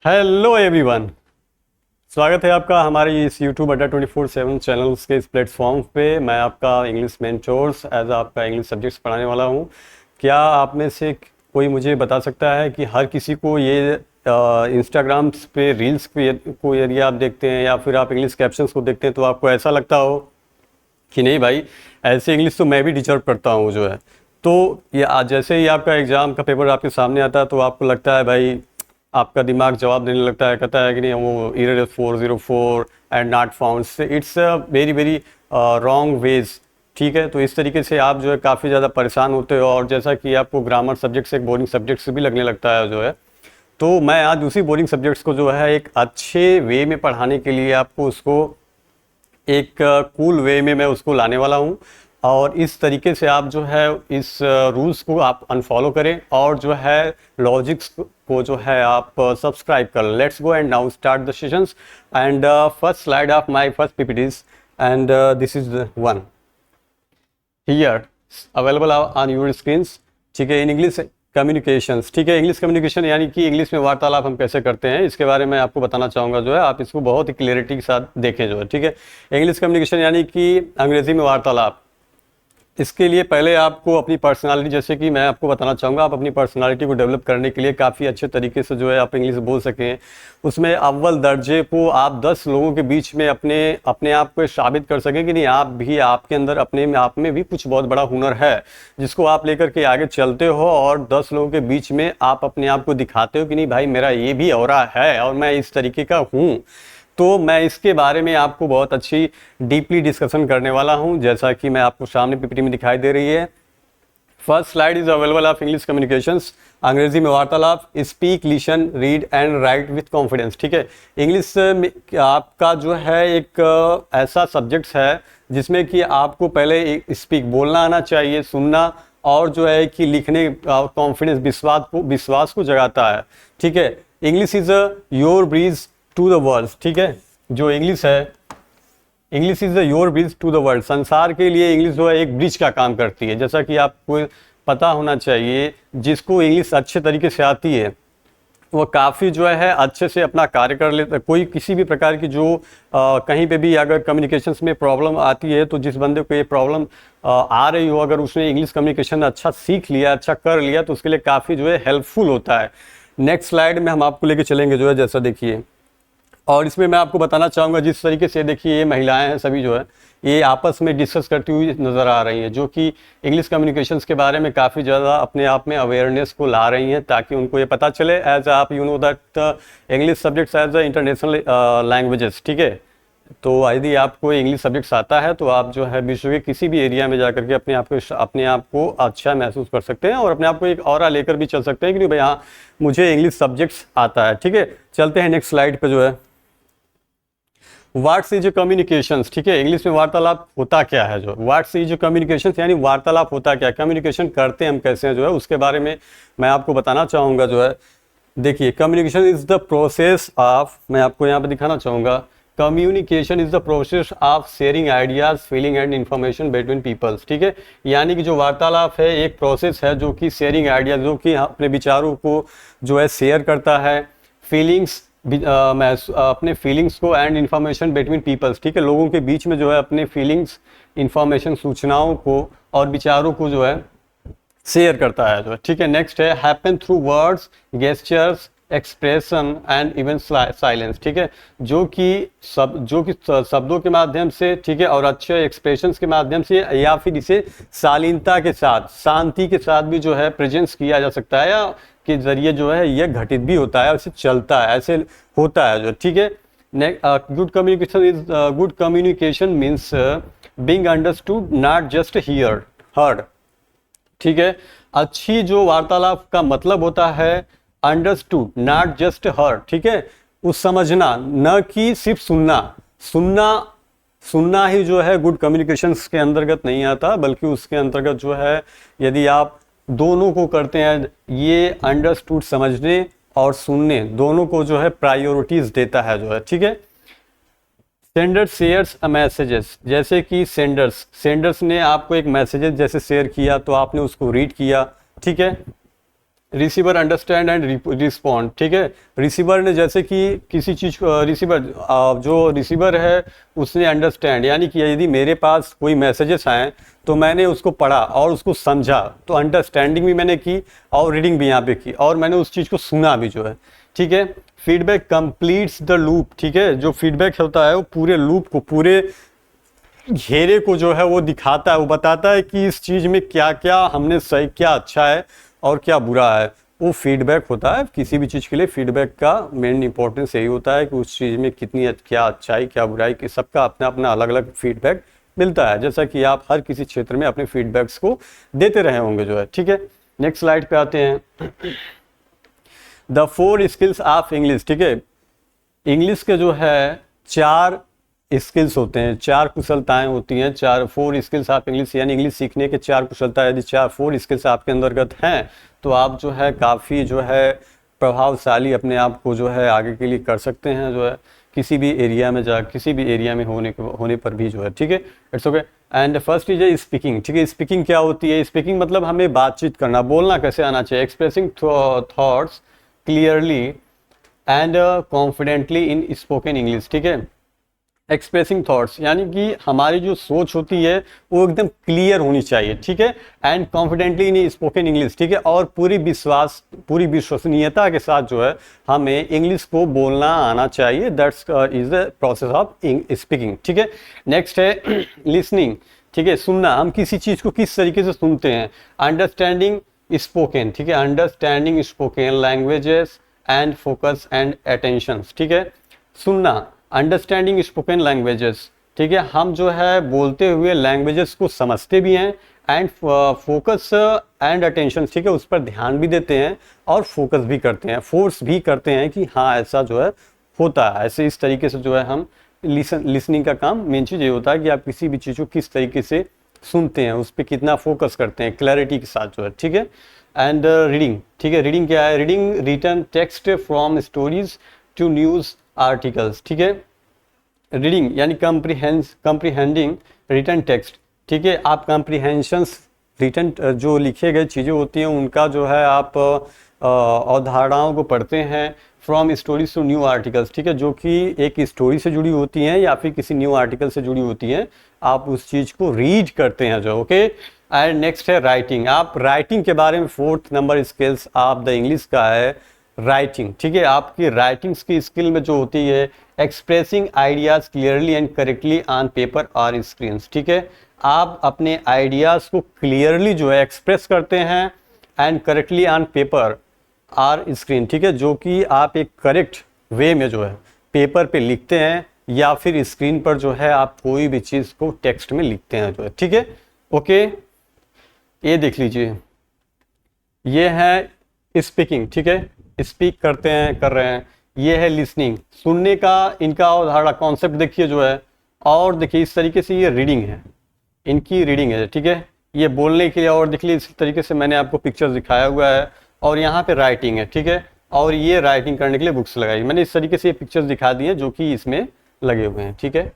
Hello everyone. स्वागत है आपका हमारे इस YouTube अड्डा 24/7 चैनल्स के इस प्लेटफॉर्म पे। मैं आपका इंग्लिश मेंटोर्स एज आपका इंग्लिश सब्जेक्ट्स पढ़ाने वाला हूँ। क्या आप में से कोई मुझे बता सकता है कि हर किसी को ये इंस्टाग्राम पे रील्स को यदि आप देखते हैं या फिर आप इंग्लिश कैप्शंस को देखते हैं तो आपको ऐसा लगता हो कि नहीं भाई, ऐसे इंग्लिश तो मैं भी डिजर्व करता हूँ जो है। तो ये जैसे ही आपका एग्ज़ाम का पेपर आपके सामने आता है तो आपको लगता है भाई, आपका दिमाग जवाब देने लगता है, कहता है कि नहीं वो एरर 404 एंड नॉट फाउंड से it's very very wrong veg. ठीक है, तो इस तरीके से आप जो है काफ़ी ज़्यादा परेशान होते हो और जैसा कि आपको ग्रामर सब्जेक्ट से एक बोरिंग सब्जेक्ट से भी लगने लगता है जो है। तो मैं आज उसी बोरिंग सब्जेक्ट्स को जो है एक अच्छे वे में पढ़ाने के लिए आपको उसको एक कूल वे में मैं उसको लाने वाला हूँ। और इस तरीके से आप जो है इस रूल्स को आप अनफॉलो करें और जो है लॉजिक्स को जो है आप सब्सक्राइब कर लें। Let's go and now start the sessions and first slide of my first PPTs and this is one here available on your screens. ठीक है, इन इंग्लिश कम्युनिकेशंस। ठीक है, इंग्लिश कम्युनिकेशन यानी कि इंग्लिश में वार्तालाप हम कैसे करते हैं इसके बारे में आपको बताना चाहूँगा जो है। आप इसको बहुत ही क्लियरिटी के साथ देखें जो है। ठीक है, इंग्लिश कम्युनिकेशन यानी कि अंग्रेजी में वार्तालाप। इसके लिए पहले आपको अपनी पर्सनालिटी, जैसे कि मैं आपको बताना चाहूँगा, आप अपनी पर्सनालिटी को डेवलप करने के लिए काफ़ी अच्छे तरीके से जो है आप इंग्लिश बोल सकें, उसमें अव्वल दर्जे को आप 10 लोगों के बीच में अपने आप को साबित कर सकें कि नहीं आप भी, आपके अंदर अपने आप में भी कुछ बहुत बड़ा हुनर है जिसको आप लेकर के आगे चलते हो और 10 लोगों के बीच में आप अपने आप को दिखाते हो कि नहीं भाई मेरा ये भी ऑरा है और मैं इस तरीके का हूँ। तो मैं इसके बारे में आपको बहुत अच्छी डीपली डिस्कशन करने वाला हूं, जैसा कि मैं आपको सामने पीपीटी में दिखाई दे रही है। First slide is available of English communications. अंग्रेजी में वार्तालाप, speak, listen, read and right with confidence. ठीक है, इंग्लिश में आपका जो है एक ऐसा सब्जेक्ट है जिसमें कि आपको पहले स्पीक बोलना आना चाहिए, सुनना, और जो है कि लिखने कॉन्फिडेंस, विश्वास को जगाता है। ठीक है, English is your bridge to the world. ठीक है, जो इंग्लिश है, English is your bridge to the world. संसार के लिए इंग्लिश जो है एक ब्रिज का काम करती है, जैसा कि आपको पता होना चाहिए। जिसको इंग्लिश अच्छे तरीके से आती है वो काफ़ी जो है अच्छे से अपना कार्य कर लेता है। कोई किसी भी प्रकार की जो कहीं पे भी अगर कम्युनिकेशंस में प्रॉब्लम आती है तो जिस बंदे को ये प्रॉब्लम आ रही हो, अगर उसने इंग्लिश कम्युनिकेशन अच्छा सीख लिया, अच्छा कर लिया, तो उसके लिए काफ़ी जो है हेल्पफुल होता है। नेक्स्ट स्लाइड में हम आपको लेके चलेंगे जो है, जैसा देखिए। और इसमें मैं आपको बताना चाहूँगा जिस तरीके से देखिए ये महिलाएं हैं सभी जो है ये आपस में डिस्कस करती हुई नज़र आ रही हैं, जो कि इंग्लिश कम्युनिकेशंस के बारे में काफ़ी ज़्यादा अपने आप में अवेयरनेस को ला रही हैं, ताकि उनको ये पता चले एज आप you know that English subjects as a international languages. ठीक है, तो यदि आपको इंग्लिश सब्जेक्ट्स आता है तो आप जो है विश्व के किसी भी एरिया में जाकर के अपने आप को अच्छा महसूस कर सकते हैं और अपने आप को एक ऑरा लेकर भी चल सकते हैं कि भाई हाँ मुझे इंग्लिश सब्जेक्ट्स आता है। ठीक है, चलते हैं नेक्स्ट स्लाइड पर जो है। What's is communications. ठीक है, इंग्लिश में वार्तालाप होता क्या है, जो व्हाट्स इज कम्युनिकेशंस यानी वार्तालाप होता क्या, कम्युनिकेशन करते हम कैसे हैं जो है, उसके बारे में मैं आपको बताना चाहूँगा जो है। देखिए, communication is the process of, मैं आपको यहाँ पे दिखाना चाहूँगा, communication is the process of sharing ideas, feeling and information between peoples. ठीक है, यानी कि जो वार्तालाप है एक प्रोसेस है जो कि शेयरिंग आइडियाज, जो कि अपने विचारों को जो है शेयर करता है, फीलिंग्स अपने फीलिंग्स को, एंड इन्फॉर्मेशन बिटवीन पीपल्स। ठीक है, लोगों के बीच में जो है अपने फीलिंग्स, इन्फॉर्मेशन, सूचनाओं को और विचारों को जो है शेयर करता है जो है। ठीक है, नेक्स्ट है happen through words, gestures, expression and even silence. ठीक है, जो कि शब्दों के माध्यम से, ठीक है, और अच्छे एक्सप्रेशंस के माध्यम से, या फिर इसे शालीनता के साथ, शांति के साथ भी जो है प्रेजेंस किया जा सकता है, या के जरिए जो है यह घटित भी होता है, ऐसे चलता है, ऐसे होता है जो। ठीक है, good communication means being understood not just heard. ठीक है, अच्छी जो वार्तालाप का मतलब होता है अंडरस्टूड नॉट जस्ट हर्ड। ठीक है, उस समझना, न कि सिर्फ सुनना ही जो है गुड कम्युनिकेशंस के अंतर्गत नहीं आता, बल्कि उसके अंतर्गत जो है यदि आप दोनों को करते हैं, ये अंडरस्टूड, समझने और सुनने दोनों को जो है प्रायोरिटीज देता है जो है। ठीक है, सेंडर शेयर्स अ मैसेजेस, जैसे कि सेंडर्स ने आपको एक मैसेजेस जैसे शेयर किया तो आपने उसको रीड किया। ठीक है, रिसीवर अंडरस्टैंड एंड रिस्पॉन्ड, ठीक है। रिसीवर ने जैसे कि किसी चीज़ को जो रिसीवर है उसने अंडरस्टैंड, यानी कि यदि मेरे पास कोई मैसेजेस आए तो मैंने उसको पढ़ा और उसको समझा, तो अंडरस्टैंडिंग भी मैंने की और रीडिंग भी यहाँ पे की और मैंने उस चीज़ को सुना भी जो है, ठीक है। फीडबैक कंप्लीट्स द लूप, ठीक है। जो फीडबैक होता है वो पूरे लूप को, पूरे घेरे को जो है वो दिखाता है, वो बताता है कि इस चीज़ में क्या क्या हमने सही, क्या अच्छा है और क्या बुरा है। वो फीडबैक होता है किसी भी चीज़ के लिए। फीडबैक का मेन इंपॉर्टेंस यही होता है कि उस चीज़ में कितनी क्या अच्छाई क्या बुराई, कि सबका अपना अपना अलग अलग फीडबैक मिलता है, जैसा कि आप हर किसी क्षेत्र में अपने फीडबैक्स को देते रहे होंगे जो है, ठीक है। नेक्स्ट स्लाइड पे आते हैं। द 4 स्किल्स ऑफ इंग्लिश, ठीक है। इंग्लिश के जो है 4 स्किल्स होते हैं, 4 कुशलताएं होती हैं। 4 स्किल्स ऑफ इंग्लिश, यानी इंग्लिश सीखने के 4 कुशलता, यदि 4 स्किल्स आपके अंतर्गत हैं तो आप जो है काफ़ी जो है प्रभावशाली अपने आप को जो है आगे के लिए कर सकते हैं जो है, किसी भी एरिया में किसी भी एरिया में होने पर भी जो है, ठीक है। It's okay. And first is speaking, ठीक है। स्पीकिंग क्या होती है? स्पीकिंग मतलब हमें बातचीत करना, बोलना कैसे आना चाहिए। Expressing thoughts clearly and confidently in spoken English, ठीक है। एक्सप्रेसिंग थॉट्स यानी कि हमारी जो सोच होती है वो एकदम क्लियर होनी चाहिए, ठीक है। And confidently in spoken English, ठीक है। और पूरी विश्वसनीयता के साथ जो है हमें इंग्लिश को बोलना आना चाहिए। That's is the process of speaking, ठीक है। नेक्स्ट है लिसनिंग, ठीक है। सुनना, हम किसी चीज़ को किस तरीके से सुनते हैं। अंडरस्टैंडिंग स्पोकन, ठीक है। Understanding spoken languages and focus and attention, ठीक है। सुनना, अंडरस्टैंडिंग स्पोकन लैंग्वेजेस, ठीक है। हम जो है बोलते हुए लैंग्वेजेस को समझते भी हैं एंड फोकस एंड अटेंशन, ठीक है, उस पर ध्यान भी देते हैं और फोकस भी करते हैं, फोर्स भी करते हैं कि हाँ ऐसा जो है होता है, ऐसे इस तरीके से जो है हम लिसनिंग का काम, मेन चीज़ ये होता है कि आप किसी भी चीज़ को किस तरीके से सुनते हैं, उस पर कितना फोकस करते हैं क्लैरिटी के साथ जो है, ठीक है। एंड रीडिंग, ठीक है। रीडिंग क्या है? Reading return text from stories to news articles, ठीक है। रीडिंग यानी कम्प्रीहेंडिंग रिटर्न टेक्स्ट, ठीक है। आप कम्प्रीहेंशंस रिटर्न जो लिखे गए चीज़ें होती हैं उनका जो है आप अवधारणाओं को पढ़ते हैं। From stories to new articles, ठीक है, जो कि एक स्टोरी से जुड़ी होती हैं या फिर किसी न्यू आर्टिकल से जुड़ी होती हैं, आप उस चीज़ को रीड करते हैं जो, ओके। एंड नेक्स्ट है राइटिंग। आप राइटिंग के बारे में 4th number skills of the English का है राइटिंग, ठीक है। आपकी राइटिंग्स की स्किल में जो होती है expressing ideas clearly and correctly on paper और स्क्रीन, ठीक है। आप अपने आइडियाज को क्लियरली जो है एक्सप्रेस करते हैं एंड करेक्टली ऑन पेपर और स्क्रीन, ठीक है, जो कि आप एक करेक्ट वे में जो है पेपर पे लिखते हैं या फिर स्क्रीन पर जो है आप कोई भी चीज़ को टेक्स्ट में लिखते हैं जो है, ठीक है। ओके, ये देख लीजिए, ये है स्पीकिंग, ठीक है, स्पीक करते हैं, कर रहे हैं। ये है लिसनिंग, सुनने का इनका अवधारणा कॉन्सेप्ट देखिए जो है। और देखिए इस तरीके से ये रीडिंग है, इनकी रीडिंग है, ठीक है। ये बोलने के लिए, और देखिए इस तरीके से मैंने आपको पिक्चर्स दिखाया हुआ है। और यहाँ पे राइटिंग है, ठीक है। और ये राइटिंग करने के लिए बुक्स लगाई, मैंने इस तरीके से ये पिक्चर्स दिखा दी हैं जो कि इसमें लगे हुए हैं, ठीक है।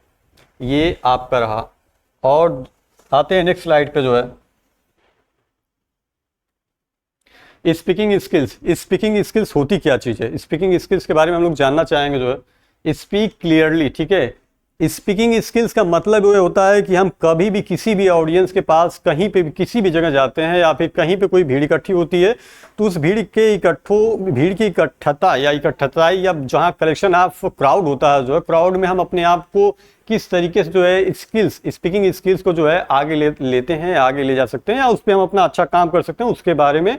ये आपका रहा। और आते हैं नेक्स्ट स्लाइड पे जो है स्पीकिंग स्किल्स। स्पीकिंग स्किल्स होती क्या चीज़ है? स्पीकिंग स्किल्स के बारे में हम लोग जानना चाहेंगे जो है। स्पीक क्लियरली, ठीक है। स्पीकिंग स्किल्स का मतलब ये होता है कि हम कभी भी किसी भी ऑडियंस के पास, कहीं पे भी, किसी भी जगह जाते हैं या फिर कहीं पे कोई भीड़ इकट्ठी होती है, तो उस भीड़ की इकट्ठता या जहाँ कलेक्शन ऑफ क्राउड होता है जो है, क्राउड में हम अपने आप को किस तरीके से जो है स्किल्स, स्पीकिंग स्किल्स को जो है आगे लेते हैं, आगे ले जा सकते हैं या उस पर हम अपना अच्छा काम कर सकते हैं, उसके बारे में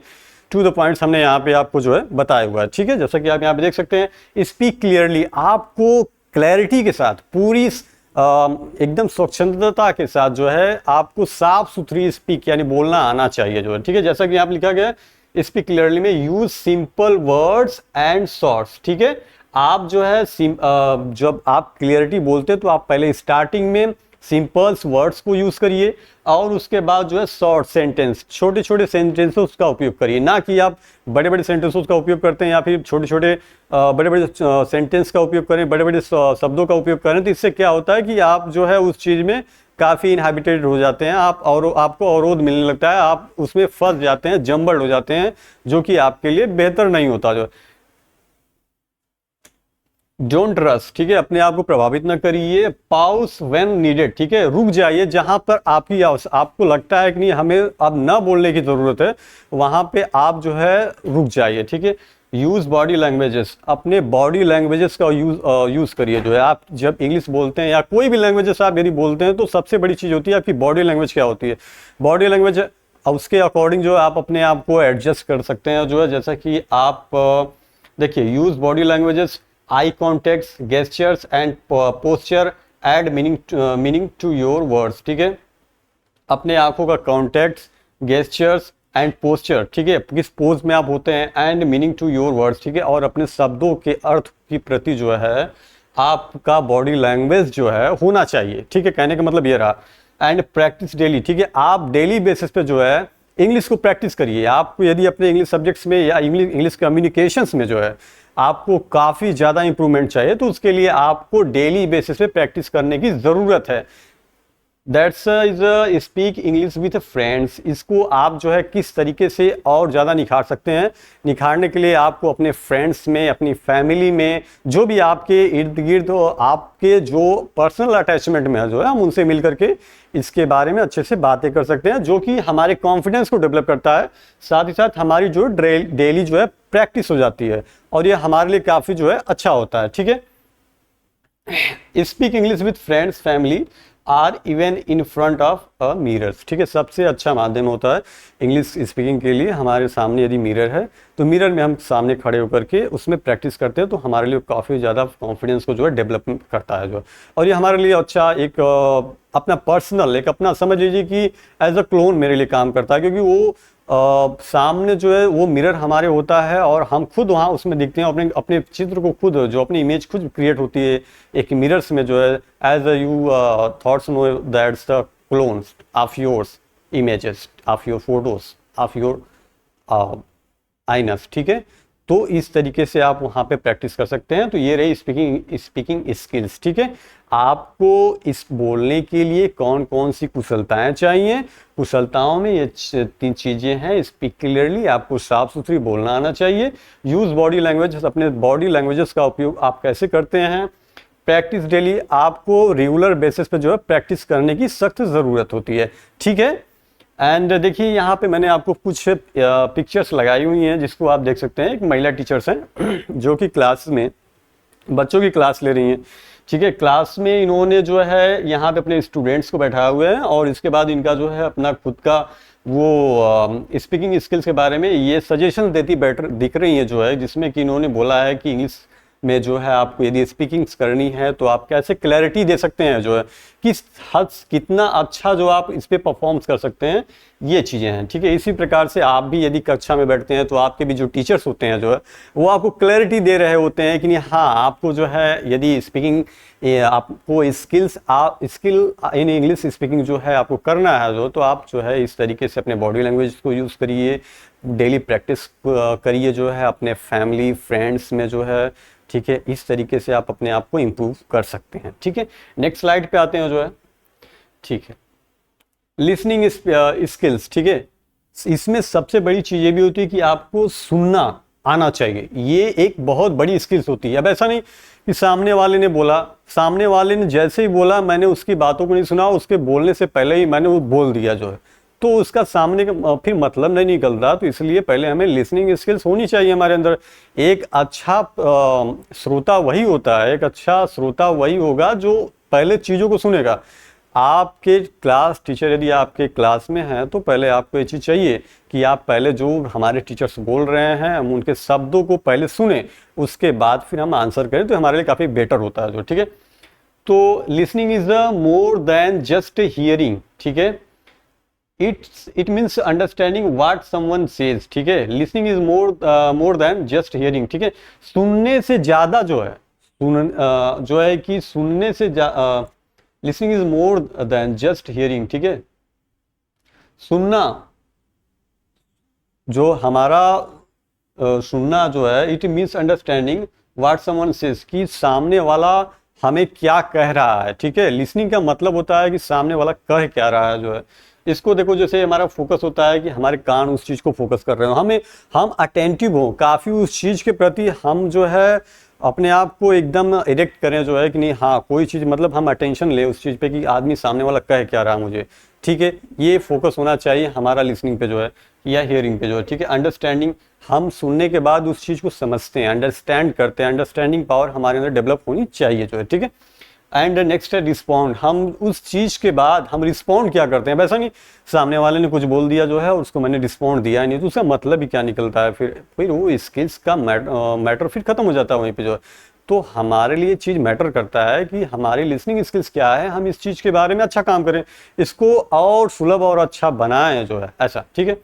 टू द पॉइंट्स हमने यहाँ पे आपको जो है बताया हुआ है, ठीक है। जैसा कि आप यहाँ पे देख सकते हैं, स्पीक क्लियरली, आपको क्लैरिटी के साथ, पूरी एकदम स्वच्छंदता के साथ जो है आपको साफ सुथरी स्पीक यानी बोलना आना चाहिए जो है, ठीक है। जैसा कि यहाँ पे लिखा गया है स्पीक क्लियरली में use simple words and shorts, ठीक है। आप जो है जब आप क्लियरिटी बोलते हैं तो आप पहले स्टार्टिंग में सिंपल्स वर्ड्स को यूज करिए और उसके बाद जो है शॉर्ट सेंटेंस, छोटे छोटे सेंटेंसेस का उपयोग करिए, ना कि आप बड़े बड़े सेंटेंसेस का उपयोग करते हैं या फिर छोटे छोटे बड़े बड़े सेंटेंस का उपयोग करें, बड़े बड़े शब्दों का उपयोग करें। तो इससे क्या होता है कि आप जो है उस चीज़ में काफ़ी इनहैबिटेड हो जाते हैं, आप और आपको अवरोध मिलने लगता है, आप उसमें फंस जाते हैं, जम्बल्ड हो जाते हैं, जो कि आपके लिए बेहतर नहीं होता। जो डोंट रश, ठीक है, अपने आप को प्रभावित ना करिए। पाउस व्हेन नीडेड, ठीक है, रुक जाइए जहां पर आपको लगता है कि नहीं हमें अब ना बोलने की जरूरत है, वहां पे आप जो है रुक जाइए, ठीक है। यूज बॉडी लैंग्वेजेस, अपने बॉडी लैंग्वेजेस का यूज करिए। जो है आप जब इंग्लिश बोलते हैं या कोई भी लैंग्वेजेस आप यदि बोलते हैं, तो सबसे बड़ी चीज होती है आपकी बॉडी लैंग्वेज क्या होती है। बॉडी लैंग्वेज उसके अकॉर्डिंग जो है आप अपने आप को एडजस्ट कर सकते हैं। जो है जैसा कि आप देखिए, use body languages, eye contact, gestures and posture add meaning to your words, ठीक है। अपने आंखों का कॉन्टेक्ट, गेस्चर्स एंड पोस्चर, ठीक है, किस पोज में आप होते हैं, and meaning to your words, ठीक है, और अपने शब्दों के अर्थ की प्रति जो है आपका बॉडी लैंग्वेज जो है होना चाहिए, ठीक है। कहने का मतलब ये रहा। एंड प्रैक्टिस डेली, ठीक है, आप डेली बेसिस पे जो है इंग्लिश को प्रैक्टिस करिए। आपको यदि अपने इंग्लिश सब्जेक्ट्स में या इंग्लिश कम्युनिकेशंस में जो है आपको काफ़ी ज़्यादा इंप्रूवमेंट चाहिए, तो उसके लिए आपको डेली बेसिस पे प्रैक्टिस करने की ज़रूरत है। That's is speak English with friends, इसको आप जो है किस तरीके से और ज़्यादा निखार सकते हैं। निखारने के लिए आपको अपने फ्रेंड्स में, अपनी फैमिली में, जो भी आपके इर्द गिर्द आपके जो पर्सनल अटैचमेंट में है, जो है हम उनसे मिल करके इसके बारे में अच्छे से बातें कर सकते हैं, जो कि हमारे कॉन्फिडेंस को डेवलप करता है। साथ ही साथ हमारी जो डेली जो है प्रैक्टिस हो जाती है, और ये हमारे लिए काफ़ी जो है अच्छा होता है, ठीक है। Speak English with friends, family or even in front of a mirrors, ठीक है, सबसे अच्छा माध्यम होता है इंग्लिश स्पीकिंग के लिए। हमारे सामने यदि मिरर है, तो मिरर में हम सामने खड़े होकर के उसमें प्रैक्टिस करते हैं, तो हमारे लिए काफ़ी ज़्यादा कॉन्फिडेंस को जो है डेवलप करता है। जो और ये हमारे लिए अच्छा एक अपना पर्सनल, एक अपना समझ लीजिए कि एज अ क्लोन मेरे लिए काम करता है, क्योंकि वो सामने जो है वो मिरर हमारे होता है, और हम खुद वहाँ उसमें दिखते हैं, अपने अपने चित्र को खुद, जो अपनी इमेज खुद क्रिएट होती है एक मिरर्स में, जो है as you thoughts know that's the clones of yours images, of your photos, of your आइनस, ठीक है। तो इस तरीके से आप वहाँ पे प्रैक्टिस कर सकते हैं। तो ये रही स्पीकिंग स्किल्स, ठीक है। आपको इस बोलने के लिए कौन कौन सी कुशलताएं चाहिए। कुशलताओं में ये 3 चीज़ें हैं। स्पीक क्लियरली, आपको साफ सुथरी बोलना आना चाहिए। यूज़ बॉडी लैंग्वेज, अपने बॉडी लैंग्वेजेस का उपयोग आप कैसे करते हैं। प्रैक्टिस डेली, आपको रेगुलर बेसिस पे जो है प्रैक्टिस करने की सख्त ज़रूरत होती है, ठीक है। एंड देखिए यहाँ पे मैंने आपको कुछ पिक्चर्स लगाई हुई हैं, जिसको आप देख सकते हैं। एक महिला टीचर्स हैं जो कि क्लास में बच्चों की क्लास ले रही हैं, ठीक है। क्लास में इन्होंने जो है यहाँ पे अपने स्टूडेंट्स को बैठाया हुए हैं, और इसके बाद इनका जो है अपना खुद का वो स्पीकिंग स्किल्स के बारे में ये सजेशन देती बैठ दिख रही है, जो है जिसमें कि इन्होंने बोला है कि इंग्लिश में जो है आपको यदि स्पीकिंग्स करनी है, तो आप कैसे क्लैरिटी दे सकते हैं, जो है किस हद कितना अच्छा जो आप इस पे परफॉर्म्स कर सकते हैं, ये चीज़ें हैं, ठीक है। इसी प्रकार से आप भी यदि कक्षा में बैठते हैं, तो आपके भी जो टीचर्स होते हैं, जो है वो आपको क्लैरिटी दे रहे होते हैं कि नहीं, हाँ आपको जो है यदि स्पीकिंग आपको स्किल इन इंग्लिश स्पीकिंग जो है आपको करना है, जो तो आप जो है इस तरीके से अपने बॉडी लैंग्वेज को यूज़ करिए, डेली प्रैक्टिस करिए, जो है अपने फैमिली फ्रेंड्स में जो है, ठीक है। इस तरीके से आप अपने आप को इम्प्रूव कर सकते हैं, ठीक है। नेक्स्ट स्लाइड पे आते हैं, जो है, ठीक है। लिसनिंग स्किल्स, ठीक है। इसमें सबसे बड़ी चीज़ ये भी होती है कि आपको सुनना आना चाहिए। ये एक बहुत बड़ी स्किल्स होती है। अब ऐसा नहीं कि सामने वाले ने बोला, सामने वाले ने जैसे ही बोला मैंने उसकी बातों को नहीं सुना, उसके बोलने से पहले ही मैंने वो बोल दिया, जो है तो उसका सामने का फिर मतलब नहीं निकल रहा। तो इसलिए पहले हमें लिसनिंग स्किल्स होनी चाहिए हमारे अंदर। एक अच्छा श्रोता वही होता है, एक अच्छा श्रोता वही होगा जो पहले चीज़ों को सुनेगा। आपके क्लास टीचर यदि आपके क्लास में हैं, तो पहले आपको ये चीज़ चाहिए कि आप पहले जो हमारे टीचर्स बोल रहे हैं हम उनके शब्दों को पहले सुने, उसके बाद फिर हम आंसर करें, तो हमारे लिए काफ़ी बेटर होता है, जो, ठीक है। तो listening is a more than just hearing, ठीक है। It means understanding what someone says, ठीक है। Listening is more than just hearing, ठीक है। सुनने से ज़्यादा जो है जो है कि सुनने से listening is more than just hearing, ठीक है। सुनना जो हमारा सुनना जो है, it means understanding what someone says, कि सामने वाला हमें क्या कह रहा है, ठीक है। लिसनिंग का मतलब होता है कि सामने वाला कह क्या रहा है जो है। इसको देखो, जैसे हमारा फोकस होता है कि हमारे कान उस चीज़ को फोकस कर रहे हो, हम अटेंटिव हो काफ़ी उस चीज़ के प्रति, हम जो है अपने आप को एकदम इरेक्ट करें जो है कि नहीं, हाँ कोई चीज़ मतलब हम अटेंशन ले उस चीज़ पे कि आदमी सामने वाला कह क्या रहा मुझे, ठीक है। ये फोकस होना चाहिए हमारा लिसनिंग पे जो है, या हियरिंग पे जो है, ठीक है। अंडरस्टैंडिंग, हम सुनने के बाद उस चीज़ को समझते हैं, अंडरस्टैंड करते हैं, अंडरस्टैंडिंग पावर हमारे अंदर डेवलप होनी चाहिए जो है, ठीक है। एंड नेक्स्ट है रिस्पॉन्ड, हम उस चीज़ के बाद हम रिस्पॉन्ड क्या करते हैं। वैसा नहीं सामने वाले ने कुछ बोल दिया जो है और उसको मैंने रिस्पॉन्ड दिया ही नहीं, तो उसका मतलब ही क्या निकलता है, फिर वो स्किल्स का मैटर फिर खत्म हो जाता है वहीं पे जो है। तो हमारे लिए चीज़ मैटर करता है कि हमारी लिसनिंग स्किल्स क्या है, हम इस चीज़ के बारे में अच्छा काम करें, इसको और सुलभ और अच्छा बनाएं जो है, ऐसा, ठीक है।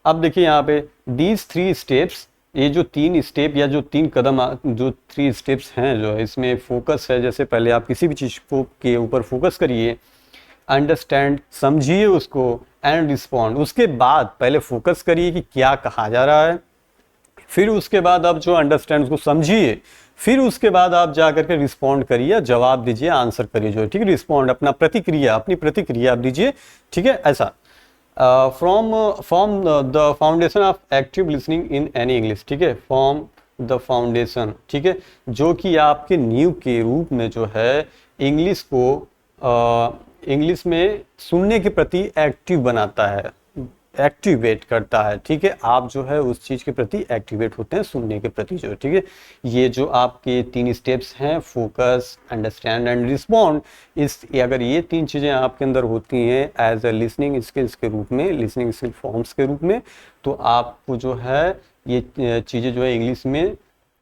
अब देखिए यहाँ पे दीज 3 स्टेप्स, ये जो 3 स्टेप या जो 3 कदम जो 3 स्टेप्स हैं जो है, इसमें फोकस है। जैसे पहले आप किसी भी चीज़ को के ऊपर फोकस करिए, अंडरस्टैंड समझिए उसको, एंड रिस्पॉन्ड। उसके बाद पहले फोकस करिए कि क्या कहा जा रहा है, फिर उसके बाद आप जो अंडरस्टैंड उसको समझिए, फिर उसके बाद आप जा करके रिस्पॉन्ड करिए, जवाब दीजिए, आंसर करिए जो है, ठीक है। रिस्पॉन्ड अपनी प्रतिक्रिया आप दीजिए, ठीक है, ऐसा। From the foundation of active listening in any English, ठीक है। फ्रॉम द फाउंडेशन, ठीक है, जो कि आपके नींव के रूप में जो है इंग्लिश को इंग्लिश में सुनने के प्रति एक्टिव बनाता है, एक्टिवेट करता है, ठीक है। आप जो है उस चीज़ के प्रति एक्टिवेट होते हैं सुनने के प्रति जो है, ठीक है। ये जो आपके 3 स्टेप्स हैं, फोकस, अंडरस्टैंड एंड रिस्पॉन्ड, अगर ये 3 चीज़ें आपके अंदर होती हैं एज ए लिसनिंग स्किल्स के रूप में, लिसनिंग स्किल फॉर्म्स के रूप में, तो आपको जो है ये चीज़ें जो है इंग्लिश में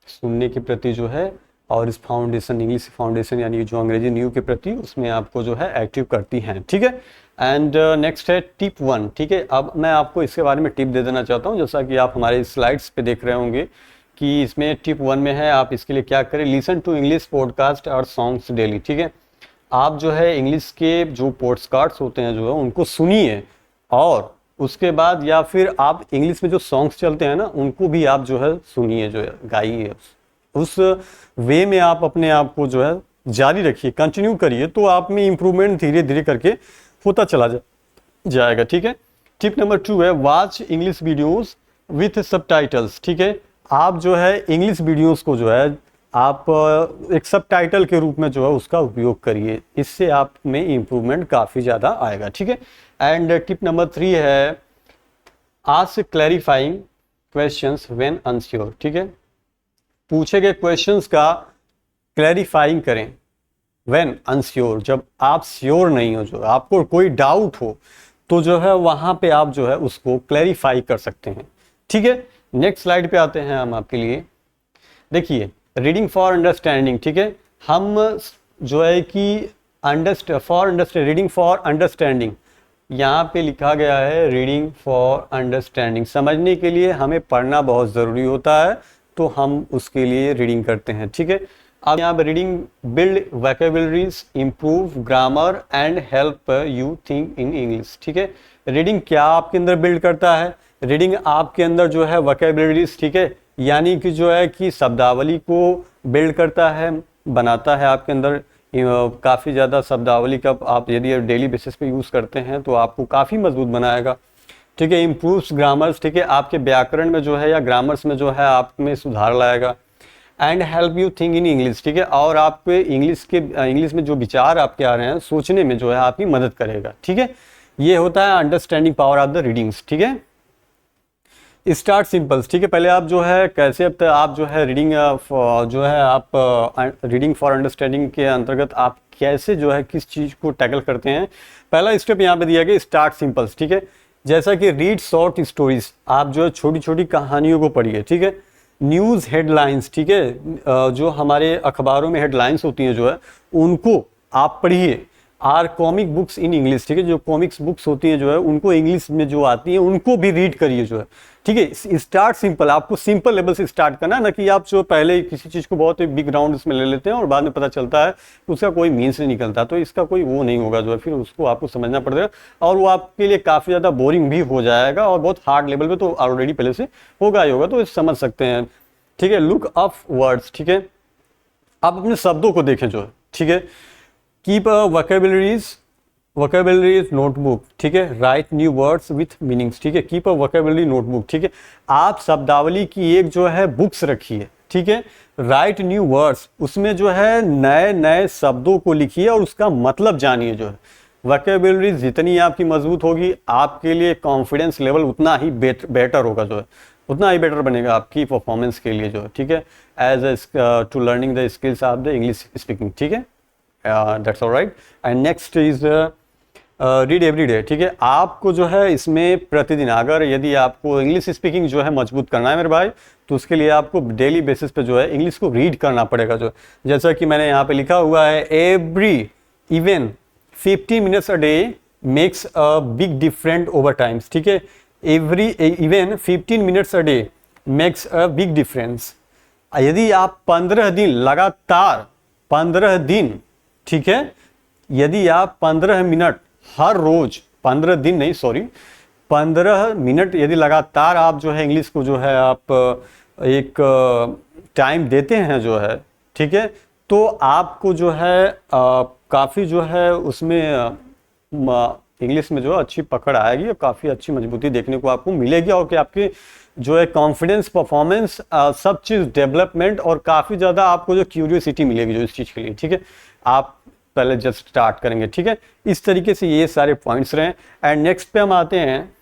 सुनने के प्रति जो है, और इस फाउंडेशन, इंग्लिश फाउंडेशन यानी जो अंग्रेजी न्यू के प्रति, उसमें आपको जो है एक्टिव करती हैं, ठीक है। एंड नेक्स्ट है टिप 1, ठीक है। अब मैं आपको इसके बारे में टिप दे देना चाहता हूँ, जैसा कि आप हमारे स्लाइड्स पे देख रहे होंगे कि इसमें टिप 1 में है, आप इसके लिए क्या करें, लिसन टू इंग्लिश पॉडकास्ट और सॉन्ग्स डेली, ठीक है। आप जो है इंग्लिश के जो पॉडकास्ट्स होते हैं जो है उनको सुनिए, और उसके बाद या फिर आप इंग्लिश में जो सॉन्ग्स चलते हैं ना उनको भी आप जो है सुनिए, जो है गाइए, उस वे में आप अपने आप को जो है जारी रखिए, कंटिन्यू करिए, तो आप में इम्प्रूवमेंट धीरे धीरे करके होता चला जाएगा, ठीक है। टिप नंबर 2 है watch English videos with subtitles, ठीक है। आप जो है इंग्लिश वीडियोस को जो है आप एक सबटाइटल के रूप में जो है उसका उपयोग करिए, इससे आप में इम्प्रूवमेंट काफ़ी ज़्यादा आएगा, ठीक है। एंड टिप नंबर 3 है ask clarifying questions when unsure, ठीक है। पूछे गए क्वेश्चंस का क्लैरिफाइंग करें व्हेन अनश्योर, जब आप श्योर नहीं हो, जो आपको कोई डाउट हो, तो जो है वहां पे आप जो है उसको क्लैरिफाई कर सकते हैं, ठीक है। नेक्स्ट स्लाइड पे आते हैं हम आपके लिए। देखिए रीडिंग फॉर अंडरस्टैंडिंग, ठीक है। हम जो है कि रीडिंग फॉर अंडरस्टैंडिंग, यहाँ पे लिखा गया है रीडिंग फॉर अंडरस्टैंडिंग, समझने के लिए हमें पढ़ना बहुत ज़रूरी होता है, तो हम उसके लिए रीडिंग करते हैं, ठीक है। अब यहाँ पे reading build vocabularies, improve grammar and help you think in English, ठीक है। रीडिंग क्या आपके अंदर बिल्ड करता है, रीडिंग आपके अंदर जो है वोकैबुलरीज, ठीक है, यानी कि जो है कि शब्दावली को बिल्ड करता है, बनाता है आपके अंदर काफ़ी ज़्यादा शब्दावली का आप यदि डेली बेसिस पे यूज़ करते हैं तो आपको काफ़ी मजबूत बनाएगा, ठीक है। इम्प्रूव्स ग्रामर्स, ठीक है, आपके व्याकरण में जो है या ग्रामर्स में जो है आप में सुधार लाएगा। And help you think in English, ठीक है, और आपके इंग्लिश में जो विचार आपके आ रहे हैं सोचने में जो है आपकी मदद करेगा, ठीक है। ये होता है understanding power of the readings, ठीक है। स्टार्ट सिंपल्स, ठीक है, पहले आप जो है कैसे अब आप जो है रीडिंग जो है आप रीडिंग फॉर अंडरस्टैंडिंग के अंतर्गत आप कैसे जो है किस चीज़ को टैकल करते हैं। पहला स्टेप यहाँ पे दिया गया स्टार्ट सिंपल्स, ठीक है। जैसा कि रीड शॉर्ट स्टोरीज, आप जो है छोटी छोटी कहानियों को पढ़िए, ठीक है। न्यूज़ हेडलाइंस, ठीक है, जो हमारे अखबारों में हेडलाइंस होती हैं जो है उनको आप पढ़िए। Or comic books in English, ठीक है, जो कॉमिक्स बुक्स होती हैं जो है उनको इंग्लिश में जो आती हैं उनको भी रीड करिए जो है, ठीक है। स्टार्ट सिंपल, आपको सिंपल लेवल से स्टार्ट करना है ना कि आप जो पहले किसी चीज़ को बहुत बिग राउंड उसमें ले लेते हैं और बाद में पता चलता है कि उसका कोई मीन्स नहीं निकलता, तो इसका कोई वो नहीं होगा जो है, फिर उसको आपको समझना पड़ेगा और वो आपके लिए काफ़ी ज़्यादा बोरिंग भी हो जाएगा और बहुत हार्ड लेवल पे तो ऑलरेडी पहले से होगा ही होगा, तो समझ सकते हैं, ठीक है। लुक अप वर्ड्स, ठीक है, आप अपने शब्दों को देखें जो है, ठीक है। कीप अ वोकेबलरीज नोटबुक, ठीक है। Right new words with meanings, ठीक है। कीप अ वोकेबलरी नोटबुक, ठीक है। आप शब्दावली की एक जो है बुक्स रखिए, ठीक है। राइट न्यू वर्ड्स, उसमें जो है नए नए शब्दों को लिखिए और उसका मतलब जानिए जो है। वोकेबलरी जितनी आपकी मजबूत होगी, आपके लिए कॉन्फिडेंस लेवल उतना ही बेटर होगा जो है, उतना ही बेटर बनेगा आपकी परफॉर्मेंस के लिए जो है, ठीक है। As to learning the skills of the English speaking, ठीक है। That's alright. And next is read every day, ठीक है। आपको जो है इसमें प्रतिदिन, अगर यदि आपको इंग्लिश स्पीकिंग जो है मजबूत करना है मेरे भाई, तो उसके लिए आपको डेली बेसिस पे जो है इंग्लिश को रीड करना पड़ेगा जो, जैसा कि मैंने यहाँ पे लिखा हुआ है, every even 50 minutes a day makes a big different over times, ठीक है। Every even 15 minutes a day makes a big difference. यदि आप 15 दिन लगातार, 15 दिन, ठीक है, यदि आप 15 मिनट हर रोज, 15 दिन नहीं सॉरी, 15 मिनट यदि लगातार आप जो है इंग्लिश को जो है आप एक टाइम देते हैं जो है, ठीक है, तो आपको जो है काफ़ी जो है उसमें इंग्लिश में जो है अच्छी पकड़ आएगी और काफ़ी अच्छी मजबूती देखने को आपको मिलेगी, और कि आपके जो है कॉन्फिडेंस, परफॉर्मेंस, सब चीज़ डेवलपमेंट, और काफ़ी ज़्यादा आपको जो क्यूरियोसिटी मिलेगी जो इस चीज़ के लिए, ठीक है। आप पहले जस्ट स्टार्ट करेंगे, ठीक है। इस तरीके से ये सारे पॉइंट्स रहे। एंड नेक्स्ट पे हम आते हैं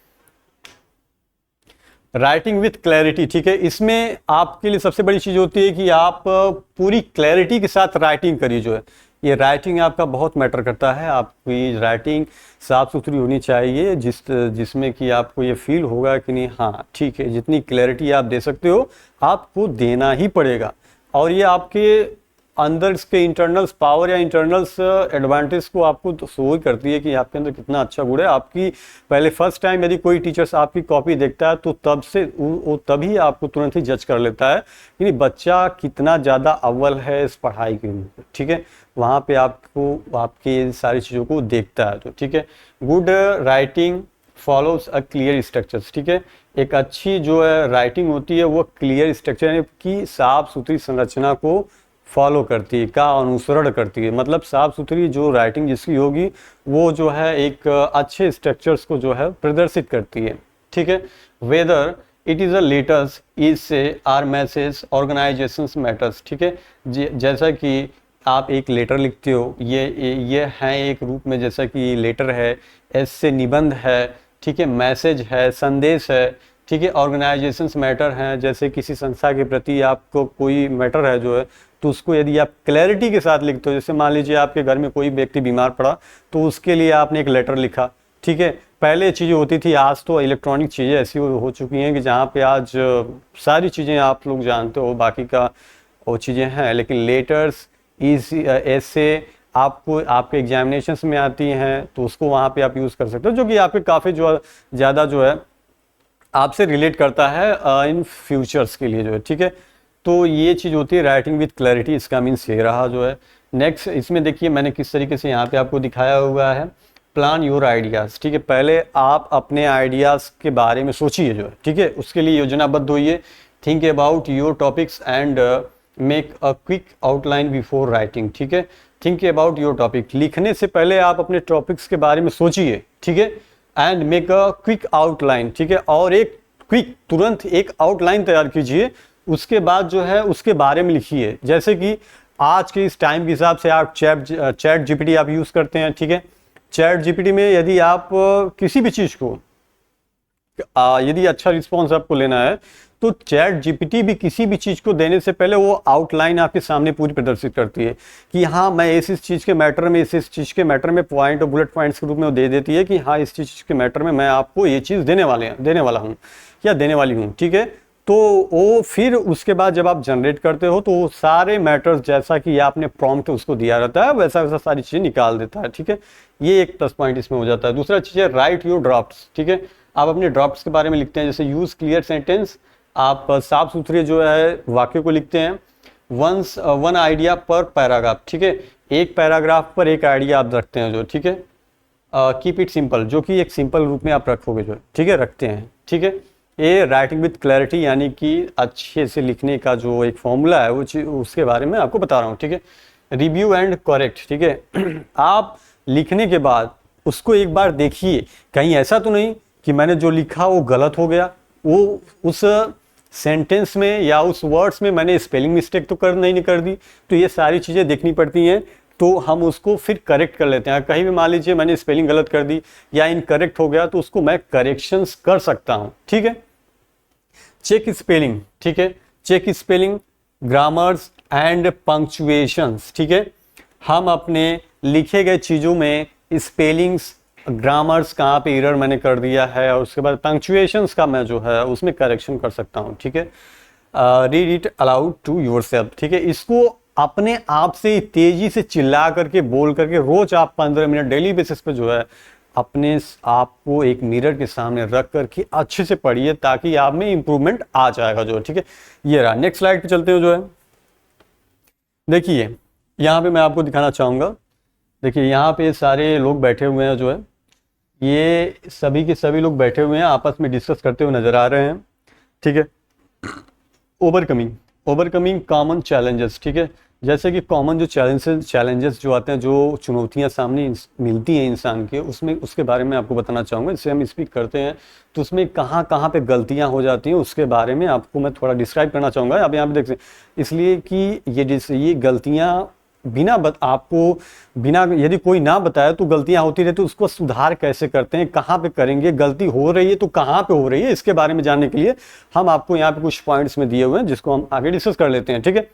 राइटिंग विथ क्लैरिटी, ठीक है। इसमें आपके लिए सबसे बड़ी चीज़ होती है कि आप पूरी क्लैरिटी के साथ राइटिंग करिए जो है। ये राइटिंग आपका बहुत मैटर करता है। आपकी राइटिंग साफ़ सुथरी होनी चाहिए, जिसमें कि आपको ये फील होगा कि नहीं, हाँ ठीक है, जितनी क्लैरिटी आप दे सकते हो आपको देना ही पड़ेगा। और ये आपके अंदर इसके इंटरनल्स पावर या इंटरनल्स एडवांटेज को आपको तो शो ही करती है कि आपके अंदर कितना अच्छा गुण है। आपकी पहले फर्स्ट टाइम यदि कोई टीचर्स आपकी कॉपी देखता है तो तब से वो तभी आपको तुरंत ही जज कर लेता है कि बच्चा कितना ज़्यादा अव्वल है इस पढ़ाई के लिए, ठीक है। वहाँ पे आपको आपकी सारी चीज़ों को देखता है तो, ठीक है। Good writing follows a clear structures, ठीक है। एक अच्छी जो है राइटिंग होती है वो क्लियर स्ट्रक्चर यानी कि साफ सुथरी संरचना को फॉलो करती है, का अनुसरण करती है। मतलब साफ सुथरी जो राइटिंग जिसकी होगी वो जो है एक अच्छे स्ट्रक्चर्स को जो है प्रदर्शित करती है, ठीक है। Whether it is a letters is से आर मैसेज ऑर्गेनाइजेशंस मैटर्स, ठीक है। जैसा कि आप एक लेटर लिखते हो, ये है एक रूप में, जैसा कि लेटर है, एस से निबंध है, ठीक है, मैसेज है, संदेश है, ठीक है, ऑर्गेनाइजेशंस मैटर हैं, जैसे किसी संस्था के प्रति आपको कोई मैटर है जो है, तो उसको यदि आप क्लैरिटी के साथ लिखते हो, जैसे मान लीजिए आपके घर में कोई व्यक्ति बीमार पड़ा तो उसके लिए आपने एक लेटर लिखा, ठीक है। पहले चीज़ें होती थी, आज तो इलेक्ट्रॉनिक चीज़ें ऐसी हो चुकी हैं कि जहाँ पे आज सारी चीज़ें आप लोग जानते हो, बाकी का वो चीज़ें हैं, लेकिन लेटर्स इस ऐसे आपको आपके एग्जामिनेशंस में आती हैं तो उसको वहाँ पे आप यूज़ कर सकते हो, जो कि आपके काफ़ी जो ज़्यादा जो है आपसे रिलेट करता है इन फ्यूचर्स के लिए जो है, ठीक है। तो ये चीज़ होती है राइटिंग विथ क्लैरिटी, इसका मीन्स ये रहा जो है। नेक्स्ट इसमें देखिए मैंने किस तरीके से यहाँ पे आपको दिखाया हुआ है, प्लान योर आइडियाज़, ठीक है। पहले आप अपने आइडियाज़ के बारे में सोचिए जो है, ठीक है, उसके लिए योजनाबद्ध होइए। Think about your topics and make a quick outline before writing, ठीक है। थिंक अबाउट योर टॉपिक, लिखने से पहले आप अपने टॉपिक्स के बारे में सोचिए, ठीक है। And make a quick outline, ठीक है, और एक क्विक तुरंत एक आउटलाइन तैयार कीजिए, उसके बाद जो है उसके बारे में लिखिए। जैसे कि आज के इस टाइम के हिसाब से आप चैट जीपीटी आप यूज़ करते हैं, ठीक है। चैट जीपीटी में यदि आप किसी भी चीज़ को यदि अच्छा रिस्पॉन्स आपको लेना है तो चैट जीपीटी भी किसी भी चीज़ को देने से पहले वो आउटलाइन आपके सामने पूरी प्रदर्शित करती है कि हाँ मैं इस चीज़ के मैटर में इस चीज़ के मैटर में पॉइंट और बुलेट पॉइंट्स के रूप में वो दे देती है कि हाँ इस चीज़ के मैटर में मैं आपको ये चीज़ देने वाला हूँ या देने वाली हूँ, ठीक है। तो वो फिर उसके बाद जब आप जनरेट करते हो तो वो सारे मैटर्स जैसा कि आपने प्रॉम्प्ट उसको दिया रहता है वैसा वैसा सारी चीज़ें निकाल देता है, ठीक है। ये एक प्लस पॉइंट इसमें हो जाता है। दूसरा चीज़ है राइट योर ड्राफ्ट्स, ठीक है। आप अपने ड्राफ्ट्स के बारे में लिखते हैं, जैसे यूज़ क्लियर सेंटेंस, आप साफ सुथरे जो है वाक्य को लिखते हैं। वन आइडिया पर पैराग्राफ, ठीक है, एक पैराग्राफ पर एक आइडिया आप रखते हैं जो, ठीक है। कीप इट सिंपल, जो कि एक सिंपल रूप में आप रखोगे जो, ठीक है, रखते हैं, ठीक है। ये राइटिंग विथ क्लैरिटी यानी कि अच्छे से लिखने का जो एक फॉर्मूला है वो उसके बारे में आपको बता रहा हूँ, ठीक है। रिव्यू एंड करेक्ट, ठीक है। आप लिखने के बाद उसको एक बार देखिए, कहीं ऐसा तो नहीं कि मैंने जो लिखा वो गलत हो गया, वो उस सेंटेंस में या उस वर्ड्स में मैंने स्पेलिंग मिस्टेक तो नहीं कर दी। तो ये सारी चीज़ें देखनी पड़ती हैं, तो हम उसको फिर करेक्ट कर लेते हैं। कहीं भी मान लीजिए मैंने स्पेलिंग गलत कर दी या इनकरेक्ट हो गया तो उसको मैं करेक्शंस कर सकता हूँ, ठीक है। चेक स्पेलिंग, ठीक है, check spelling, grammars and punctuations, ठीक है। हम अपने लिखे गए चीज़ों में स्पेलिंग्स, ग्रामर्स कहाँ पे एरर मैंने कर दिया है, और उसके बाद पंक्चुएशंस का मैं जो है उसमें करेक्शन कर सकता हूँ, ठीक है। Read it aloud to yourself, ठीक है। इसको अपने आप से तेजी से चिल्ला करके बोल करके रोज आप 15 मिनट डेली बेसिस पे जो है अपने आप को एक मिरर के सामने रख करके अच्छे से पढ़िए, ताकि आप में इंप्रूवमेंट आ जाएगा जो है, ठीक है। ये रहा, नेक्स्ट स्लाइड पे चलते हो जो है। देखिए यहाँ पे मैं आपको दिखाना चाहूँगा, देखिए यहाँ पे सारे लोग बैठे हुए हैं जो है, ये सभी के सभी लोग बैठे हुए हैं, आपस में डिस्कस करते हुए नजर आ रहे हैं, ठीक है। ओवरकमिंग कॉमन चैलेंजेस, ठीक है। जैसे कि कॉमन जो चैलेंजेस जो आते हैं, जो चुनौतियां सामने मिलती हैं इंसान के, उसमें उसके बारे में आपको बताना चाहूँगा। इससे हम स्पीक करते हैं तो उसमें कहाँ कहाँ पे गलतियां हो जाती हैं उसके बारे में आपको मैं थोड़ा डिस्क्राइब करना चाहूँगा। अब यहाँ पे देख सकते हैं, इसलिए कि ये गलतियाँ आपको बिना यदि कोई ना बताए तो गलतियां होती रहती, तो उसको सुधार कैसे करते हैं, कहाँ पे करेंगे, गलती हो रही है तो कहाँ पे हो रही है, इसके बारे में जानने के लिए हम आपको यहाँ पे कुछ पॉइंट्स में दिए हुए हैं, जिसको हम आगे डिस्कस कर लेते हैं, ठीक है।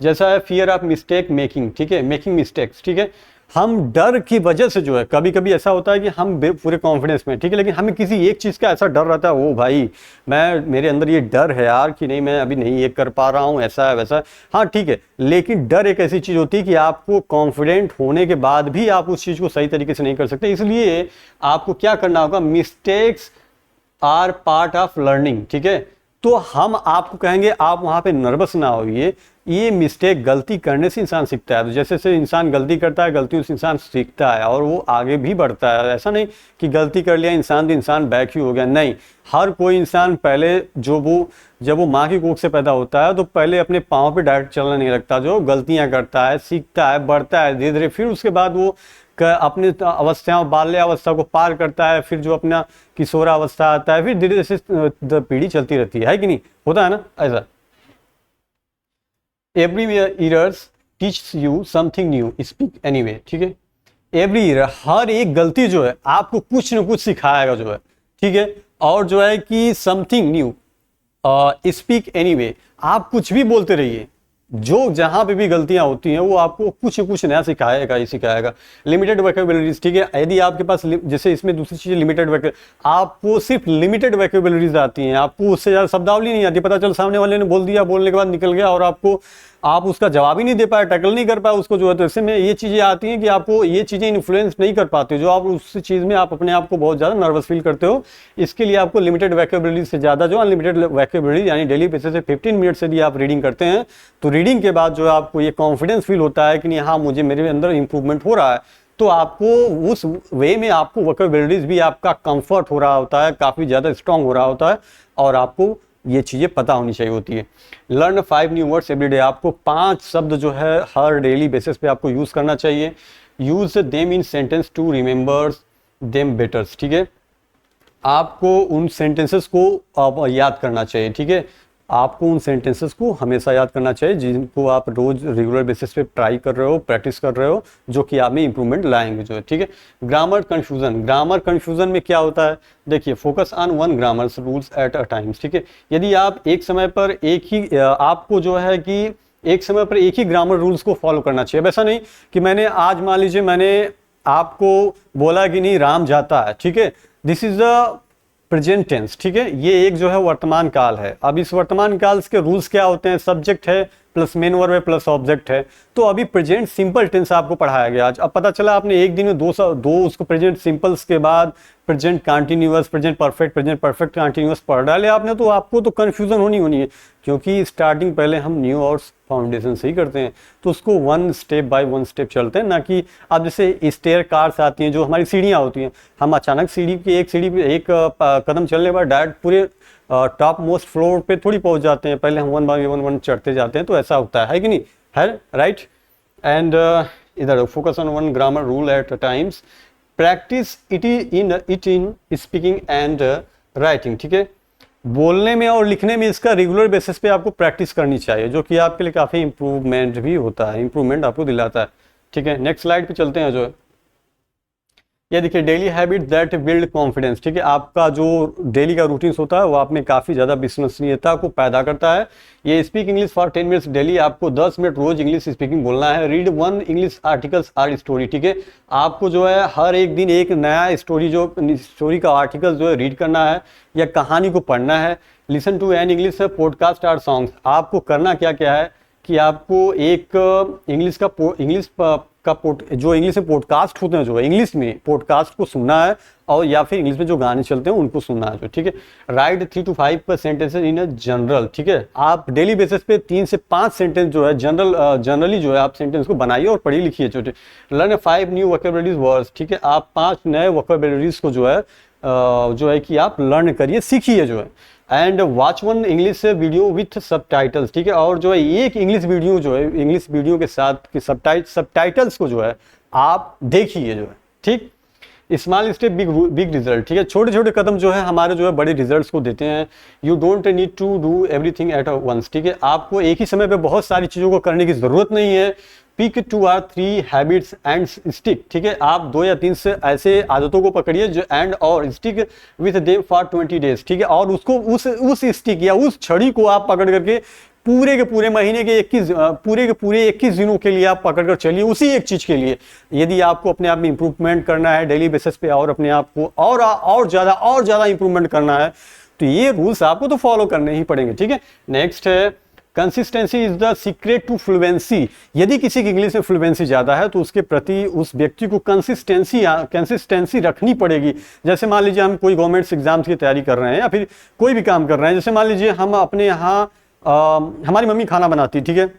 जैसा है फियर ऑफ मिस्टेक मेकिंग, ठीक है, मेकिंग मिस्टेक्स, ठीक है। हम डर की वजह से जो है, कभी कभी ऐसा होता है कि हम पूरे कॉन्फिडेंस में, ठीक है, लेकिन हमें किसी एक चीज़ का ऐसा डर रहता है, ओ भाई मेरे अंदर ये डर है यार कि नहीं मैं अभी नहीं ये कर पा रहा हूँ, ऐसा है वैसा है। हाँ ठीक है, लेकिन डर एक ऐसी चीज़ होती है कि आपको कॉन्फिडेंट होने के बाद भी आप उस चीज़ को सही तरीके से नहीं कर सकते। इसलिए आपको क्या करना होगा, mistakes are part of learning, ठीक है। तो हम आपको कहेंगे आप वहां पे नर्वस ना होइए, ये मिस्टेक, गलती करने से इंसान सीखता है। तो जैसे जैसे इंसान गलती करता है, गलतियों से इंसान सीखता है और वो आगे भी बढ़ता है। ऐसा नहीं कि गलती कर लिया इंसान तो इंसान बैक ही हो गया, नहीं। हर कोई इंसान पहले जब वो माँ की कोख से पैदा होता है तो पहले अपने पाँव पे डायरेक्ट चलना नहीं लगता, जो गलतियां करता है, सीखता है, बढ़ता है धीरे धीरे, फिर उसके बाद वो अपने अवस्थाओं, बाल्यावस्था को पार करता है, फिर जो अपना किशोरावस्था आता है, फिर धीरे धीरे पीढ़ी चलती रहती है कि नहीं, होता है ना ऐसा। Every years teach you something new, speak anyway, ठीक है। एवरी ईयर, हर एक गलती जो है आपको कुछ न कुछ सिखाएगा जो है, ठीक है। और जो है कि समथिंग न्यू, स्पीक एनीवे, आप कुछ भी बोलते रहिए, जो जहां पे भी गलतियां होती हैं वो आपको कुछ नया सिखाएगा ही सिखाएगा। लिमिटेड वोकैबुलरीज, ठीक है। यदि आपके पास जैसे इसमें दूसरी चीज लिमिटेड आपको सिर्फ लिमिटेड वोकैबुलरीज आती हैं, आपको उससे ज्यादा शब्दावली नहीं आती। पता चल सामने वाले ने बोल दिया, बोलने के बाद निकल गया और आप उसका जवाब ही नहीं दे पाए, टैकल नहीं कर पाए उसको जो है। तो इससे में ये चीजें आती हैं कि आपको ये चीजें इन्फ्लुएंस नहीं कर पाती, जो आप उस चीज में आप अपने आप को बहुत ज्यादा नर्वस फील करते हो। इसके लिए आपको लिमिटेड वोकैबुलरी से ज्यादा जो अनलिमिटेड वोकैबुलरी, यानी डेली बेसिस पे 15 मिनट से यदि आप रीडिंग करते हैं तो रीडिंग के बाद जो है आपको ये कॉन्फिडेंस फील होता है कि नहीं हाँ मुझे मेरे अंदर इंप्रूवमेंट हो रहा है, तो आपको उस वे में आपको वोकैबुलरीज भी आपका कंफर्ट हो रहा होता है, काफी ज्यादा स्ट्रांग हो रहा होता है, और आपको ये चीजें पता होनी चाहिए होती है। Learn 5 new words every day, आपको 5 शब्द जो है हर डेली बेसिस पे आपको यूज करना चाहिए। Use them in sentence to remember them better, ठीक है। आपको उन सेंटेंसेस को याद करना चाहिए, ठीक है। आपको उन सेंटेंसेस को हमेशा याद करना चाहिए जिनको आप रोज रेगुलर बेसिस पे ट्राई कर रहे हो, प्रैक्टिस कर रहे हो, जो कि आप में इंप्रूवमेंट लाएंगे जो है, ठीक है। ग्रामर कंफ्यूजन में क्या होता है, देखिए focus on one grammar rules at a times, ठीक है। यदि आप एक समय पर आपको जो है कि एक समय पर एक ही ग्रामर रूल्स को फॉलो करना चाहिए। वैसा नहीं कि मैंने आज मान लीजिए मैंने आपको बोला कि नहीं राम जाता है, ठीक है, this is the present tense, ठीक है। ये एक जो है वर्तमान काल है। अब इस वर्तमान काल के रूल्स क्या होते हैं, सब्जेक्ट है प्लस मेन वर्ब है प्लस ऑब्जेक्ट है। तो अभी प्रेजेंट सिंपल टेंस आपको पढ़ाया गया आज। अब पता चला आपने एक दिन में दो उसको प्रेजेंट सिंपल्स के बाद present continuous, present perfect continuous पढ़ डाले आपने, तो आपको तो कंफ्यूजन होनी है, क्योंकि स्टार्टिंग पहले हम न्यू और फाउंडेशन से ही करते हैं, तो उसको one step by one step चलते हैं। ना कि अब जैसे स्टेयर कार्स आती हैं जो हमारी सीढ़ियाँ होती हैं, हम अचानक सीढ़ी पे एक कदम चलने के बाद डायरेक्ट पूरे टॉप मोस्ट फ्लोर पे थोड़ी पहुंच जाते हैं, पहले हम वन बाय वन चढ़ते जाते हैं, तो ऐसा होता है कि नहीं है, राइट। एंड इधर focus on one grammar rule at times, practice it in speaking and writing, ठीक है। बोलने में और लिखने में इसका रेगुलर बेसिस पे आपको प्रैक्टिस करनी चाहिए, जो कि आपके लिए काफ़ी इंप्रूवमेंट भी होता है, इंप्रूवमेंट आपको दिलाता है, ठीक है। नेक्स्ट स्लाइड पे चलते हैं। जो है ये देखिए, daily habit that build confidence, ठीक है। आपका जो डेली का रूटीन्स होता है वो आप में काफ़ी ज़्यादा विश्वसनीयता को पैदा करता है। ये speak English for 10 minutes daily, आपको 10 मिनट रोज इंग्लिश स्पीकिंग बोलना है। Read one English articles or story, ठीक है। आपको जो है हर एक दिन एक नया स्टोरी का आर्टिकल जो है रीड करना है या कहानी को पढ़ना है। Listen to an English podcast or songs, आपको करना क्या क्या है कि आपको एक जो इंग्लिश में पॉडकास्ट होते हैं, जो है इंग्लिश में पॉडकास्ट को सुनना है, और या फिर इंग्लिश में जो गाने चलते हैं उनको सुनना है, जो, ठीक है। Right 3 to 5 sentences in general, ठीक है। आप डेली बेसिस पे 3 से 5 सेंटेंस जो है जनरली जो है आप सेंटेंस को बनाइए और पढ़ी लिखिए, छोटे। लर्न 5 न्यू वोकैबुलरीज वर्ड्स, ठीक है। आप 5 नए वोकैबुलरीज को जो है कि आप लर्न करिए, सीखिए, जो है। And watch one English video with subtitles, ठीक है। और जो है एक इंग्लिश वीडियो जो है इंग्लिश वीडियो के साथ सबटाइटल्स को जो है आप देखिए, जो है, ठीक। स्मॉल स्टेप बिग रिजल्ट, ठीक है। छोटे छोटे कदम जो है हमारे जो है बड़े रिजल्ट्स को देते हैं। You don't need to do everything at once, ठीक है। आपको एक ही समय पे बहुत सारी चीज़ों को करने की ज़रूरत नहीं है। Pick 2 or 3 habits and stick, ठीक है। आप 2 या 3 से ऐसे आदतों को पकड़िए जो एंड और stick with them for 20 days, ठीक है। और उसको उस स्टिक या उस छड़ी को आप पकड़ करके पूरे के पूरे महीने के 21 दिनों के लिए आप पकड़ कर चलिए उसी एक चीज के लिए। यदि आपको अपने आप में इंप्रूवमेंट करना है डेली बेसिस पे और अपने आप को और ज्यादा इंप्रूवमेंट करना है, तो ये रूल्स आपको तो फॉलो करने ही पड़ेंगे, ठीक है। नेक्स्ट है consistency is the secret to fluency. यदि किसी की इंग्लिश में फ्लुएंसी ज्यादा है तो उसके प्रति उस व्यक्ति को कंसिस्टेंसी रखनी पड़ेगी। जैसे मान लीजिए हम कोई गवर्नमेंट एग्जाम्स की तैयारी कर रहे हैं या फिर कोई भी काम कर रहे हैं, जैसे मान लीजिए हम अपने यहाँ हमारी मम्मी खाना बनाती, ठीक है।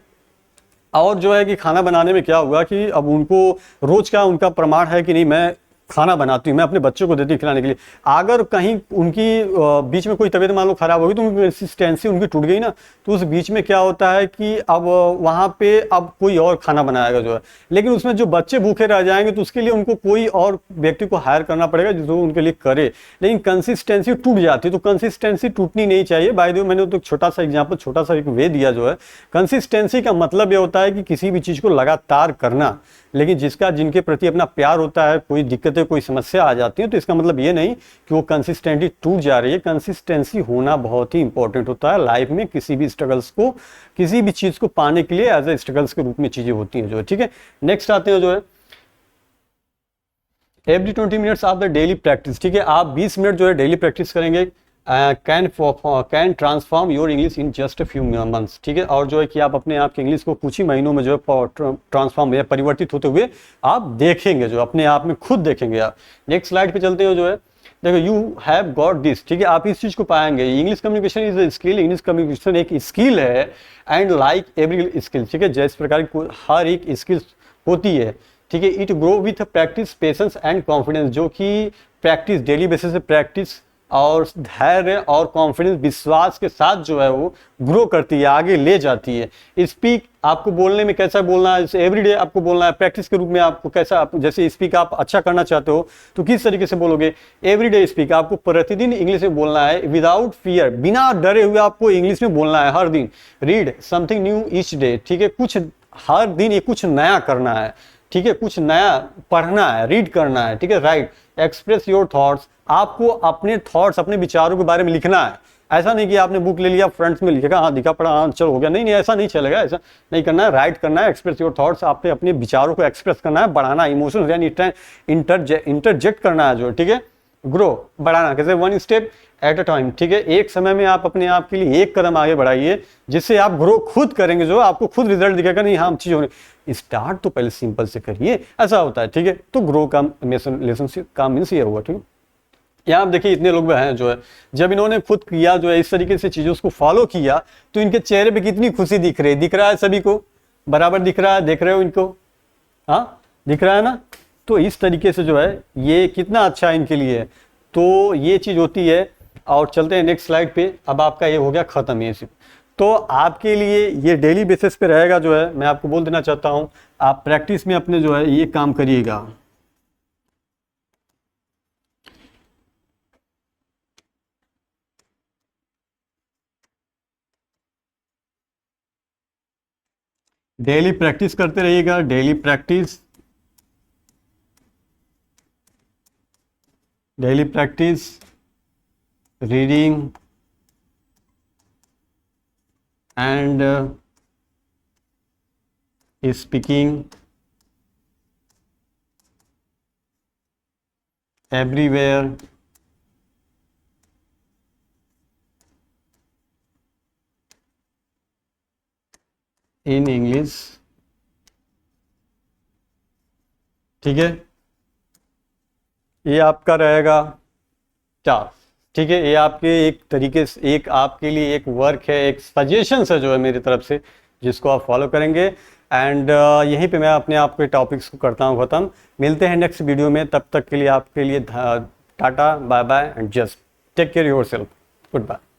और जो है कि खाना बनाने में क्या हुआ कि अब उनको रोज का उनका प्रमाण है कि नहीं मैं खाना बनाती हूँ, मैं अपने बच्चों को देती हूँ खिलाने के लिए। अगर कहीं उनकी बीच में कोई तबीयत मान लो खराब होगी तो उनकी कंसिस्टेंसी उनकी टूट गई ना, तो उस बीच में क्या होता है कि अब वहाँ पे अब कोई और खाना बनाएगा जो है, लेकिन उसमें जो बच्चे भूखे रह जाएंगे तो उसके लिए उनको कोई और व्यक्ति को हायर करना पड़ेगा जो उनके लिए करे, लेकिन कंसिस्टेंसी टूट जाती है। तो कंसिस्टेंसी टूटनी नहीं चाहिए। बाय द वे मैंने तो छोटा सा एग्जाम्पल, छोटा सा एक वे दिया जो है। कंसिस्टेंसी का मतलब ये होता है कि किसी भी चीज़ को लगातार करना, लेकिन जिनके प्रति अपना प्यार होता है, कोई दिक्कतें कोई समस्या आ जाती है तो इसका मतलब ये नहीं कि वो कंसिस्टेंटली टूट जा रही है। कंसिस्टेंसी होना बहुत ही इंपॉर्टेंट होता है लाइफ में। किसी भी स्ट्रगल्स को, किसी भी चीज को पाने के लिए एज ए स्ट्रगल्स के रूप में चीजें होती हैं जो है, ठीक है। नेक्स्ट आते हैं जो है every 20 minutes of the daily practice, ठीक है। आप 20 मिनट जो है डेली प्रैक्टिस करेंगे can transform your English in just a few months, ठीक है। और जो है कि आप अपने आप की इंग्लिश को कुछ ही महीनों में जो है ट्रांसफॉर्म या परिवर्तित होते हुए आप देखेंगे, जो अपने आप में खुद देखेंगे आप। नेक्स्ट स्लाइड पे चलते हो। जो है देखो, यू हैव गॉट दिस, ठीक है। आप इस चीज को पाएंगे। English communication is a skill, English communication एक स्किल है। एंड लाइक एवरी स्किल, ठीक है, जिस प्रकार की हर एक स्किल होती है, ठीक है। It grow with practice, patience and confidence, जो कि प्रैक्टिस डेली बेसिस पे प्रैक्टिस और धैर्य और कॉन्फिडेंस, विश्वास के साथ जो है वो ग्रो करती है, आगे ले जाती है। स्पीक, आपको बोलने में कैसा बोलना है, जैसे एवरीडे आपको बोलना है, प्रैक्टिस के रूप में आपको कैसा, जैसे स्पीक आप अच्छा करना चाहते हो तो किस तरीके से बोलोगे। एवरीडे स्पीक, आपको प्रतिदिन इंग्लिश में बोलना है। विदाउट फियर, बिना डरे हुए आपको इंग्लिश में बोलना है हर दिन। Read something knew each day, ठीक है। कुछ हर दिन ये कुछ नया करना है, ठीक है, कुछ नया पढ़ना है, रीड करना है, ठीक है। राइट एक्सप्रेस योर थॉट्स, आपको अपने थॉट्स, अपने विचारों के बारे में लिखना है। ऐसा नहीं कि आपने बुक ले लिया, फ्रंट्स में लिखेगा, हाँ दिखा पड़ा, हाँ चलो हो गया, नहीं नहीं ऐसा नहीं चलेगा, ऐसा नहीं करना है। राइट करना है, एक्सप्रेस योर थॉट्स, आपने अपने विचारों को एक्सप्रेस करना है, बढ़ाना, इमोशंस यानी इंटरजेक्ट करना है जो, ठीक है। ग्रो, बढ़ाना कैसे, 1 स्टेप एट अ टाइम, ठीक है। एक समय में आप अपने आप के लिए एक कदम आगे बढ़ाइए, जिससे आप ग्रो खुद करेंगे, जो आपको खुद रिजल्ट दिखेगा, नहीं हाँ चीज हो रही। स्टार्ट तो पहले सिंपल से करिए, ऐसा होता है, ठीक है। तो ग्रो का रिलेशनशिप का मीन्स ये हुआ, ठीक है। यहाँ आप देखिए इतने लोग हैं जो है, जब इन्होंने खुद किया जो है इस तरीके से चीजों को फॉलो किया तो इनके चेहरे पे कितनी खुशी दिख रहा है सभी को बराबर दिख रहा है, देख रहे हो इनको, हाँ दिख रहा है ना। तो इस तरीके से जो है ये कितना अच्छा है इनके लिए। तो ये चीज होती है और चलते हैं नेक्स्ट स्लाइड पे। अब आपका ये हो गया ख़त्म ये सिर्फ। तो आपके लिए ये डेली बेसिस पे रहेगा जो है, मैं आपको बोल देना चाहता हूँ, आप प्रैक्टिस में अपने जो है ये काम करिएगा। डेली प्रैक्टिस करते रहिएगा, daily practice, daily practice, reading and speaking everywhere in English। ठीक है, ये आपका रहेगा टास्क। ठीक है, ये आपके एक तरीके से, एक आपके लिए एक वर्क है, एक सजेशन है जो है मेरी तरफ से, जिसको आप फॉलो करेंगे। एंड यहीं पे मैं अपने आप के टॉपिक्स को करता हूँ ख़त्म। मिलते हैं नेक्स्ट वीडियो में, तब तक के लिए आपके लिए tata bye bye and just take care yourself. Good bye.